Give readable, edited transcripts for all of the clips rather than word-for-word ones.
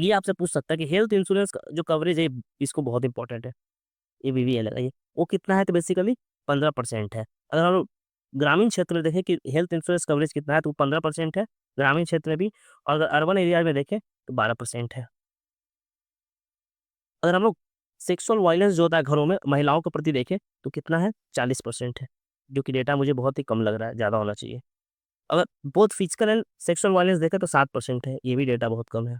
ये आपसे पूछ सकता है कि हेल्थ इंश्योरेंस का जो कवरेज है इसको बहुत इंपॉर्टेंट है, ये बीवीएल है ये, वो कितना है तो बेसिकली 15% है। अगर हम लोग ग्रामीण क्षेत्र में देखें कि हेल्थ इंश्योरेंस कवरेज कितना है तो वो 15% है, ग्रामीण क्षेत्र में भी। और अगर अर्बन एरिया में देखें तो 12% है। अगर हम लोग सेक्सुअल वायलेंस जो होता है घरों में महिलाओं के प्रति देखें तो कितना है 40% है, जो कि डेटा मुझे बहुत ही कम लग रहा है, ज़्यादा होना चाहिए। अगर both physical and sexual violence देखें तो 7% है, ये भी डेटा बहुत कम है।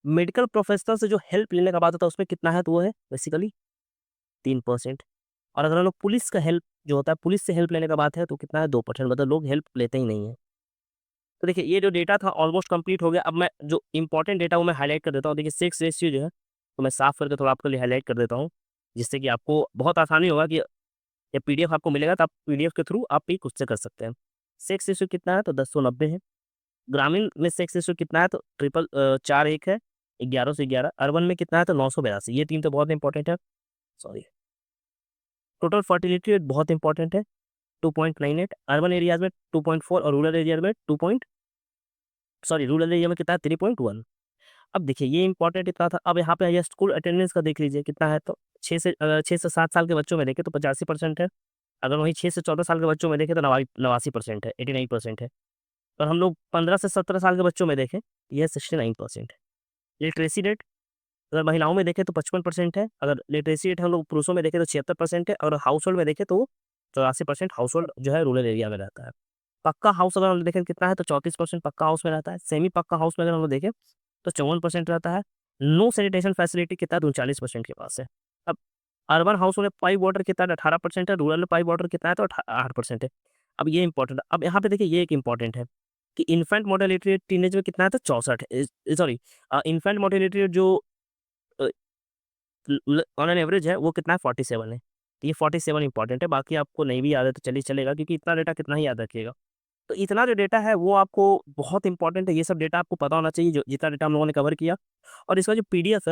मेडिकल प्रोफेशनल से जो हेल्प लेने का बात होता है उसमें कितना है तो वो है बेसिकली 3%। और अगर हम लोग पुलिस का हेल्प जो होता है पुलिस से हेल्प लेने का बात है तो कितना है 2%, मतलब लोग हेल्प लेते ही नहीं है। तो देखिए ये जो डेटा था ऑलमोस्ट कंप्लीट हो गया। अब मैं जो इंपॉर्टेंट डेटा वो मैं हाईलाइट कर देता हूँ। देखिए सेक्स रेशियो जो है तो मैं साफ करके थोड़ा आपके लिए हाईलाइट कर देता हूँ, जिससे कि आपको बहुत आसानी होगा कि ये पीडीएफ आपको मिलेगा तो आप पीडीएफ के थ्रू आप भी खुद से कर सकते हैं। सेक्स रेशियो कितना है तो 1090 है। ग्रामीण में सेक्स रेशियो कितना है तो 41 है, 11 से 11। अर्बन में कितना है तो 982। ये 3 तो बहुत इंपॉर्टेंट है। सॉरी, टोटल फर्टिलिटी रेट बहुत इंपॉर्टेंट है, 2.98। अर्बन एरियाज में 2.4 और रूरल एरिया में 2 पॉइंट सॉरी रूरल एरिया में कितना है 3.1। अब देखिए ये इंपॉर्टेंट इतना था। अब यहाँ पे ये स्कूल अटेंडेंस का देख लीजिए कितना है तो 6 से 7 साल के बच्चों में देखें तो 85% है। अगर वहीं 6 से 14 साल के बच्चों में देखें तो 89% है, 89% है। और हम लोग 15 से 17 साल के बच्चों में देखें, ये 69% है। लिटरेसी रेट अगर महिलाओं में देखें तो 55% है, अगर लिटरेसी रेट हम लोग पुरुषों में देखें तो 76% है, और हाउस होल्ड में देखें तो 84% हाउस होल्ड जो है रूरल एरिया में रहता है। पक्का हाउस अगर हम लोग देखें कितना है तो 34% पक्का हाउस में रहता है। सेमी पक्का हाउस में अगर हम लोग देखें तो 54% रहता है। नो सैनिटेशन फैसिलिटी कितना है 39% के पास है। अब अर्बन हाउस में पाइप वाटर कितना है 18% है, रूरल में पाइप वाटर कितना है तो 8% है। अब ये इंपॉर्टेंट है। अब यहाँ पे देखिए ये एक इंपॉर्टेंट है कि इन्फेंट मोर्टेलिटी रेट टीनेज में कितना है तो 64 है। सॉरी, इन्फेंट मोर्टेलिटी रेट जो ऑन एन एवरेज है वो कितना है 47 है। तो ये 47 इंपॉर्टेंट है, बाकी आपको नहीं भी याद है तो चलिए चलेगा, क्योंकि इतना डेटा कितना ही याद रखिएगा। तो इतना जो डेटा है वो आपको बहुत इंपॉर्टेंट है, ये सब डेटा आपको पता होना चाहिए जो जितना डेटा हम लोगों ने कवर किया। और इसका जो पीडीएफ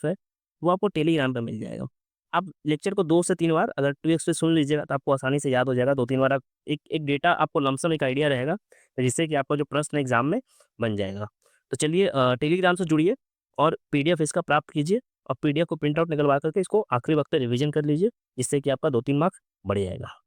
है वो आपको टेलीग्राम पे मिल जाएगा। आप लेक्चर को 2 से 3 बार अगर 2x पे सुन लीजिएगा तो आपको आसानी से याद हो जाएगा। 2-3 बार आप एक एक डेटा आपको लमसम एक आइडिया रहेगा, जिससे कि आपका जो प्रश्न एग्ज़ाम में बन जाएगा। तो चलिए टेलीग्राम से जुड़िए और पीडीएफ इसका प्राप्त कीजिए, और पीडीएफ को प्रिंट आउट निकलवा करके इसको आखिरी वक्त पे रिवीजन कर लीजिए, जिससे कि आपका 2-3 मार्क्स बढ़ जाएगा।